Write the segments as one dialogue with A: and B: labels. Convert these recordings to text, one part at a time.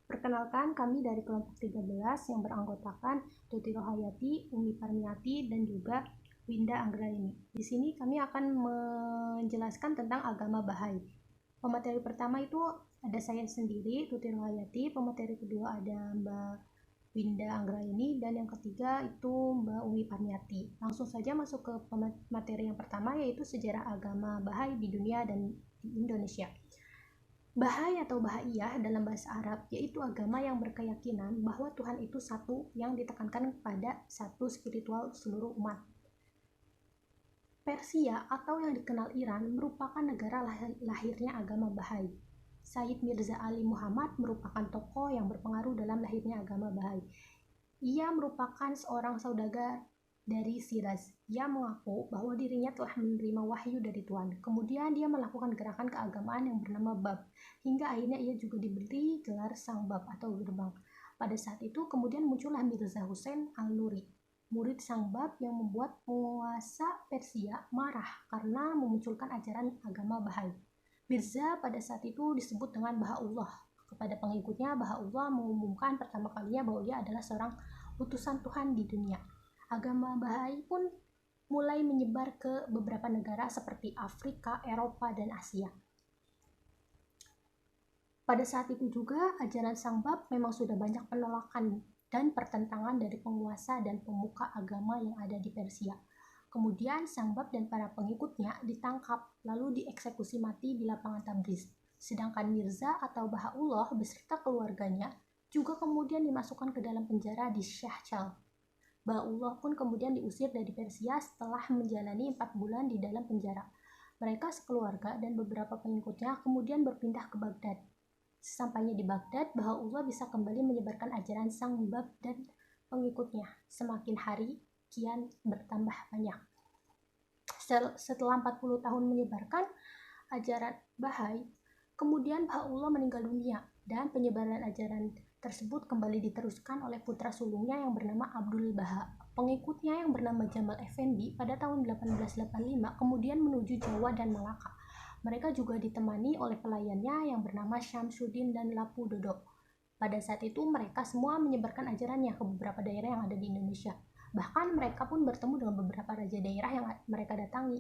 A: Perkenalkan, kami dari kelompok 13 yang beranggotakan Tuti Rohayati, Umi Parmiati, dan juga Winda Anggraini. Di sini kami akan menjelaskan tentang agama Bahai. Pemateri pertama itu ada saya sendiri, Tuti Rohayati. Pemateri kedua ada Mbak Winda Anggraini, dan yang ketiga itu Mbak Umi Parmiati. Langsung saja masuk ke materi yang pertama, yaitu sejarah agama Bahai di dunia dan di Indonesia. Bahai atau Bahaiyah dalam bahasa Arab yaitu agama yang berkeyakinan bahwa Tuhan itu satu yang ditekankan pada satu spiritual seluruh umat. Persia atau yang dikenal Iran merupakan negara lahirnya agama Bahai. Sayyid Mirza Ali Muhammad merupakan tokoh yang berpengaruh dalam lahirnya agama Bahai. Ia merupakan seorang saudagar dari Shiraz. Ia mengaku bahwa dirinya telah menerima wahyu dari Tuhan. Kemudian dia melakukan gerakan keagamaan yang bernama Bab, hingga akhirnya ia juga diberi gelar Sang Bab atau gerbang. Pada saat itu kemudian muncullah Mirza Hussein Al-Nuri, murid Sang Bab, yang membuat penguasa Persia marah karena memunculkan ajaran agama Bahai. Mirza pada saat itu disebut dengan Bahaullah. Kepada pengikutnya, Bahaullah mengumumkan pertama kalinya bahwa ia adalah seorang utusan Tuhan di dunia. Agama Bahai pun mulai menyebar ke beberapa negara seperti Afrika, Eropa, dan Asia. Pada saat itu juga, ajaran Sang Bab memang sudah banyak penolakan dan pertentangan dari penguasa dan pemuka agama yang ada di Persia. Kemudian Sang Bab dan para pengikutnya ditangkap lalu dieksekusi mati di lapangan Tabriz. Sedangkan Mirza atau Bahaullah beserta keluarganya juga kemudian dimasukkan ke dalam penjara di Syahchal. Bahaullah pun kemudian diusir dari Persia setelah menjalani 4 bulan di dalam penjara. Mereka sekeluarga dan beberapa pengikutnya kemudian berpindah ke Baghdad. Sesampainya di Baghdad, Bahaullah bisa kembali menyebarkan ajaran Sang Bab dan pengikutnya. Semakin hari kian bertambah banyak. Setelah 40 tahun menyebarkan ajaran Bahai, kemudian Bahaullah meninggal dunia dan penyebaran ajaran tersebut kembali diteruskan oleh putra sulungnya yang bernama Abdul Baha. Pengikutnya yang bernama Jamal Effendi pada tahun 1885 kemudian menuju Jawa dan Malaka. Mereka juga ditemani oleh pelayannya yang bernama Syamsuddin dan Lapu Dodo. Pada saat itu mereka semua menyebarkan ajarannya ke beberapa daerah yang ada di Indonesia. Bahkan mereka pun bertemu dengan beberapa raja daerah yang mereka datangi.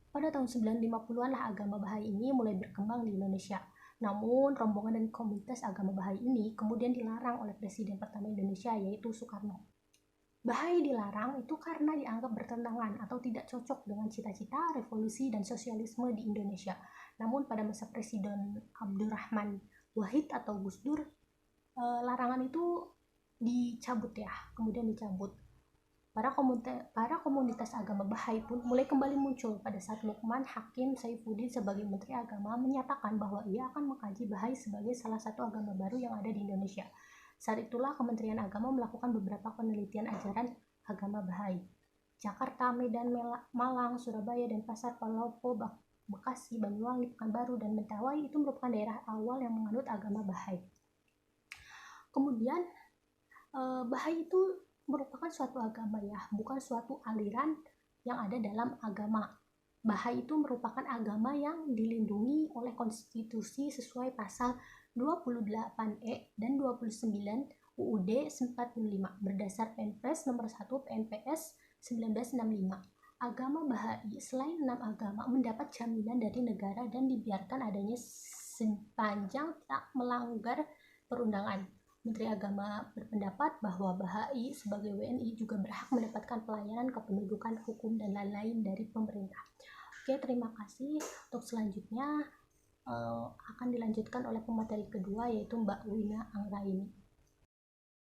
A: Pada tahun 950-an lah agama Bahai ini mulai berkembang di Indonesia. Namun, rombongan dan komunitas agama Bahai ini kemudian dilarang oleh Presiden pertama Indonesia, yaitu Soekarno. Bahai dilarang itu karena dianggap bertentangan atau tidak cocok dengan cita-cita revolusi dan sosialisme di Indonesia. Namun, pada masa Presiden Abdurrahman Wahid atau Gus Dur, larangan itu dicabut ya, kemudian dicabut. Para komunitas agama Bahai pun mulai kembali muncul pada saat Lukman Hakim Saifuddin sebagai Menteri Agama menyatakan bahwa ia akan mengkaji Bahai sebagai salah satu agama baru yang ada di Indonesia. Saat itulah Kementerian Agama melakukan beberapa penelitian ajaran agama Bahai. Jakarta, Medan, Malang, Surabaya, dan Pasar Palopo, Bekasi, Banyuwangi, Pekanbaru, dan Mentawai itu merupakan daerah awal yang menganut agama Bahai. Kemudian Bahai itu merupakan suatu agama ya, bukan suatu aliran yang ada dalam agama. Bahai itu merupakan agama yang dilindungi oleh konstitusi sesuai pasal 28E dan 29 UUD 45 berdasar Perpres nomor 1 PNPS 1965. Agama Bahai selain 6 agama mendapat jaminan dari negara dan dibiarkan adanya sepanjang tak melanggar perundangan. Menteri Agama berpendapat bahwa Bahai sebagai WNI juga berhak mendapatkan pelayanan kependudukan, hukum, dan lain-lain dari pemerintah. Oke, terima kasih. Untuk selanjutnya akan dilanjutkan oleh pemateri kedua, yaitu Mbak Wina Anggraini.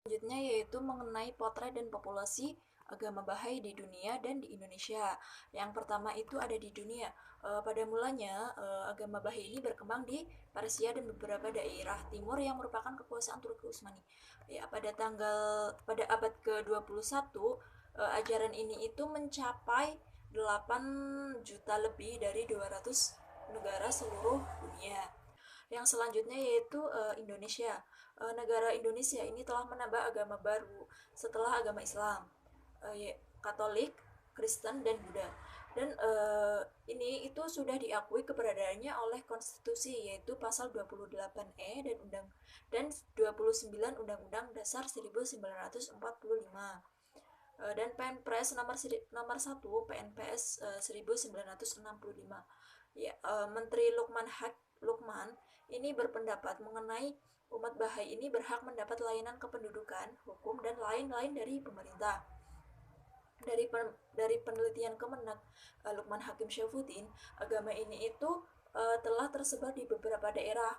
B: Selanjutnya yaitu mengenai potret dan populasi agama Bahai di dunia dan di Indonesia. Yang pertama itu ada di dunia. Pada mulanya agama Bahai ini berkembang di Persia dan beberapa daerah timur yang merupakan kekuasaan Turki Utsmani. Ya, pada abad ke-21 ajaran ini itu mencapai 8 juta lebih dari 200 negara seluruh dunia. Yang selanjutnya yaitu Indonesia. Negara Indonesia ini telah menambah agama baru setelah agama Islam, Katolik, Kristen, dan Buddha. Dan ini itu sudah diakui keberadaannya oleh konstitusi, yaitu pasal 28E dan 29 Undang-Undang Dasar 1945. Dan PNPS nomor 1 PNPS 1965. Ya, Menteri Lukman ini berpendapat mengenai umat Bahai ini berhak mendapat layanan kependudukan, hukum, dan lain-lain dari pemerintah. Dari penelitian Kemenak, Lukman Hakim Syaifuddin, agama ini itu telah tersebar di beberapa daerah.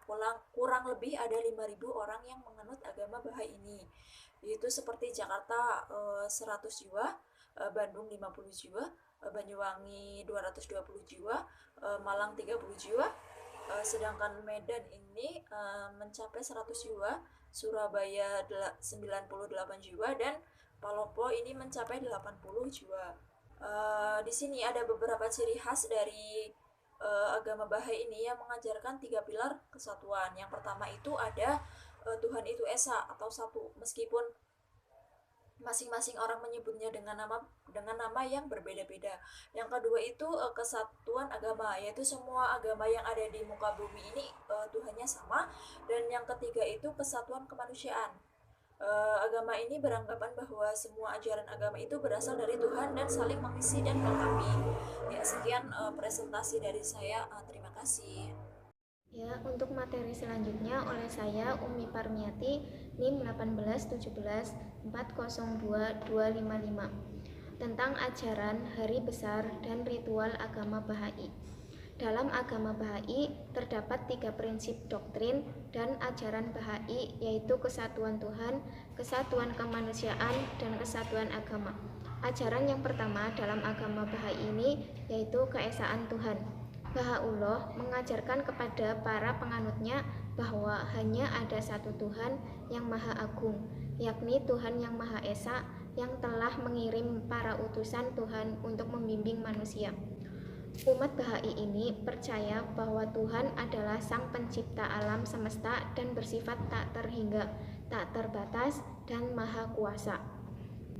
B: Kurang lebih ada 5.000 orang yang menganut agama Bahai ini, yaitu seperti Jakarta 100 jiwa, Bandung 50 jiwa, Banyuwangi 220 jiwa, Malang 30 jiwa, sedangkan Medan ini mencapai 100 jiwa, Surabaya 98 jiwa, dan Palopo ini mencapai 80 jiwa. Di sini ada beberapa ciri khas dari agama Bahai ini yang mengajarkan 3 pilar kesatuan. Yang pertama itu ada Tuhan itu Esa atau satu, meskipun masing-masing orang menyebutnya dengan nama yang berbeda-beda. Yang kedua itu kesatuan agama, yaitu semua agama yang ada di muka bumi ini Tuhannya sama. Dan yang ketiga itu kesatuan kemanusiaan. Agama ini beranggapan bahwa semua ajaran agama itu berasal dari Tuhan dan saling mengisi dan melengkapi. Ya, sekian presentasi dari saya. Terima kasih.
C: Ya, untuk materi selanjutnya oleh saya Umi Parmiati, NIM 18174022555 tentang ajaran hari besar dan ritual agama Bahai. Dalam agama Bahai terdapat 3 prinsip doktrin dan ajaran Bahai, yaitu kesatuan Tuhan, kesatuan kemanusiaan, dan kesatuan agama. Ajaran yang pertama dalam agama Bahai ini yaitu keesaan Tuhan. Baha'ullah mengajarkan kepada para penganutnya bahwa hanya ada satu Tuhan yang Maha Agung, yakni Tuhan yang Maha Esa yang telah mengirim para utusan Tuhan untuk membimbing manusia. Umat Bahai ini percaya bahwa Tuhan adalah Sang Pencipta alam semesta dan bersifat tak terhingga, tak terbatas, dan Maha Kuasa.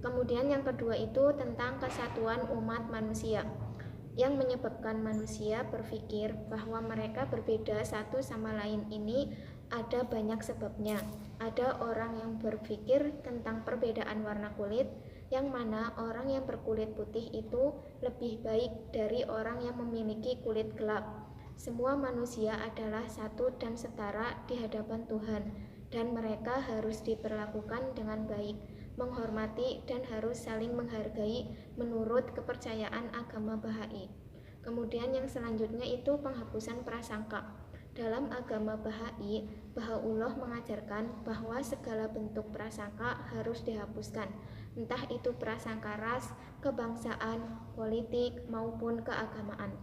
C: Kemudian yang kedua itu tentang kesatuan umat manusia, yang menyebabkan manusia berpikir bahwa mereka berbeda satu sama lain ini ada banyak sebabnya. Ada orang yang berpikir tentang perbedaan warna kulit, yang mana orang yang berkulit putih itu lebih baik dari orang yang memiliki kulit gelap. Semua manusia adalah satu dan setara di hadapan Tuhan, dan mereka harus diperlakukan dengan baik, menghormati, dan harus saling menghargai menurut kepercayaan agama Bahai. Kemudian yang selanjutnya itu penghapusan prasangka. Dalam agama Bahai, Baha'ullah mengajarkan bahwa segala bentuk prasangka harus dihapuskan, entah itu prasangka ras, kebangsaan, politik, maupun keagamaan.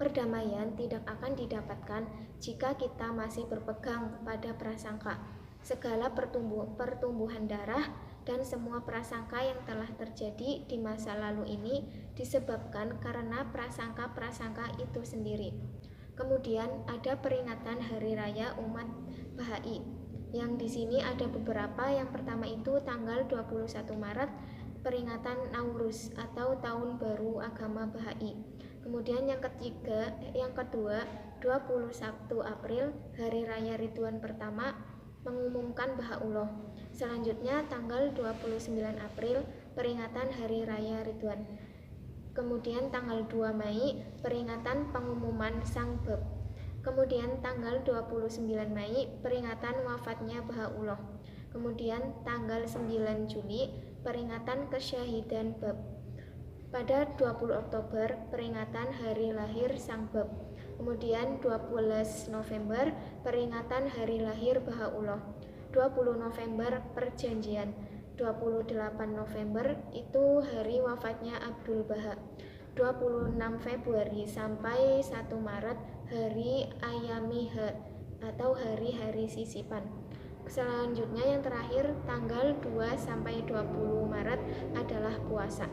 C: Perdamaian tidak akan didapatkan jika kita masih berpegang pada prasangka. Segala pertumbuhan darah dan semua prasangka yang telah terjadi di masa lalu ini disebabkan karena prasangka-prasangka itu sendiri. Kemudian ada peringatan Hari Raya Umat Bahai, yang di sini ada beberapa. Yang pertama itu tanggal 21 Maret, peringatan Nauruz atau Tahun Baru Agama Bahai. Kemudian yang kedua 21 April, Hari Raya Ridwan pertama, mengumumkan Baha'ullah. Selanjutnya tanggal 29 April, peringatan Hari Raya Ridwan. Kemudian tanggal 2 Mei, peringatan pengumuman Sang Bab. Kemudian tanggal 29 Mei, peringatan wafatnya Baha'ullah. Kemudian tanggal 9 Juli, peringatan kesyahidan Bab. Pada 20 Oktober, peringatan hari lahir Sang Bab. Kemudian 12 November, peringatan hari lahir Baha'ullah. 20 November, perjanjian. 28 November itu hari wafatnya Abdul Baha. 26 Februari sampai 1 Maret hari Ayamiha atau hari-hari sisipan. Selanjutnya yang terakhir tanggal 2 sampai 20 Maret adalah puasa.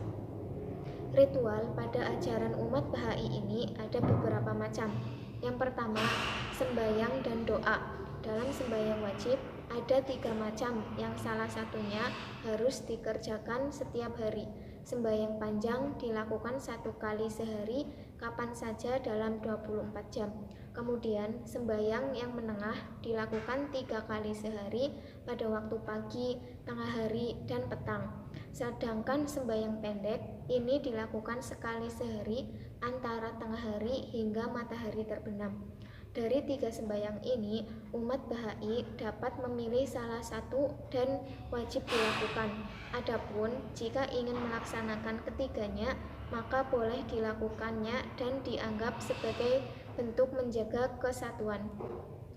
C: Ritual pada ajaran umat Bahai ini ada beberapa macam. Yang pertama, sembahyang dan doa. Dalam sembahyang wajib ada 3 macam, yang salah satunya harus dikerjakan setiap hari. Sembahyang panjang dilakukan 1 kali sehari kapan saja dalam 24 jam. Kemudian sembahyang yang menengah dilakukan 3 kali sehari pada waktu pagi, tengah hari, dan petang. Sedangkan sembahyang pendek ini dilakukan sekali sehari antara tengah hari hingga matahari terbenam. Dari 3 sembahyang ini, umat Bahai dapat memilih salah satu dan wajib dilakukan. Adapun jika ingin melaksanakan ketiganya, maka boleh dilakukannya dan dianggap sebagai bentuk menjaga kesatuan.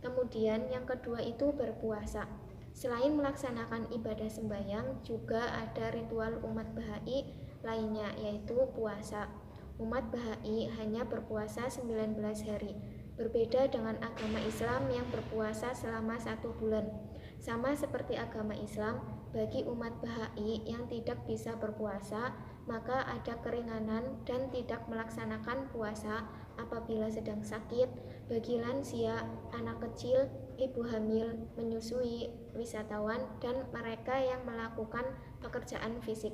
C: Kemudian yang kedua itu berpuasa. Selain melaksanakan ibadah sembahyang, juga ada ritual umat Bahai lainnya, yaitu puasa. Umat Bahai hanya berpuasa 19 hari. Berbeda dengan agama Islam yang berpuasa selama 1 bulan. Sama seperti agama Islam, bagi umat Bahai yang tidak bisa berpuasa, maka ada keringanan dan tidak melaksanakan puasa apabila sedang sakit, bagi lansia, anak kecil, ibu hamil, menyusui, wisatawan, dan mereka yang melakukan pekerjaan fisik.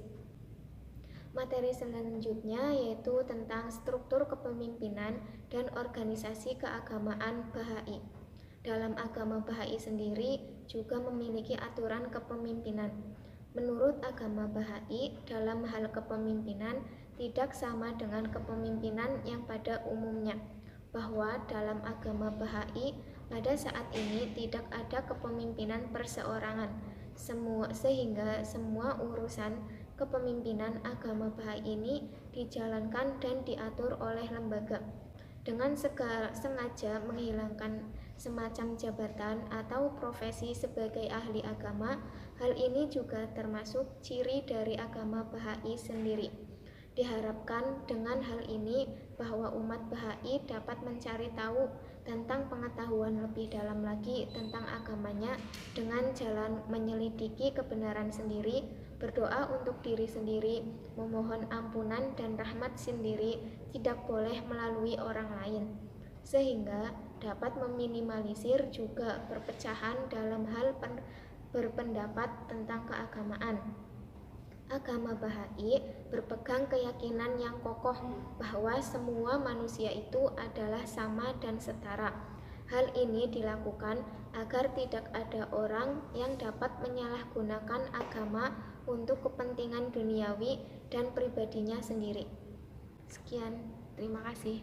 C: Materi selanjutnya yaitu tentang struktur kepemimpinan dan organisasi keagamaan Bahai. Dalam agama Bahai sendiri juga memiliki aturan kepemimpinan. Menurut agama Bahai, dalam hal kepemimpinan tidak sama dengan kepemimpinan yang pada umumnya, bahwa dalam agama Bahai pada saat ini tidak ada kepemimpinan perseorangan, sehingga semua urusan kepemimpinan agama Bahai ini dijalankan dan diatur oleh lembaga. Dengan sengaja menghilangkan semacam jabatan atau profesi sebagai ahli agama, hal ini juga termasuk ciri dari agama Bahai sendiri. Diharapkan dengan hal ini bahwa umat Bahai dapat mencari tahu tentang pengetahuan lebih dalam lagi tentang agamanya dengan jalan menyelidiki kebenaran sendiri, berdoa untuk diri sendiri, memohon ampunan dan rahmat sendiri, tidak boleh melalui orang lain, sehingga dapat meminimalisir juga perpecahan dalam hal berpendapat tentang keagamaan. Agama Bahai berpegang keyakinan yang kokoh bahwa semua manusia itu adalah sama dan setara. Hal ini dilakukan agar tidak ada orang yang dapat menyalahgunakan agama untuk kepentingan duniawi dan pribadinya sendiri. Sekian, terima kasih.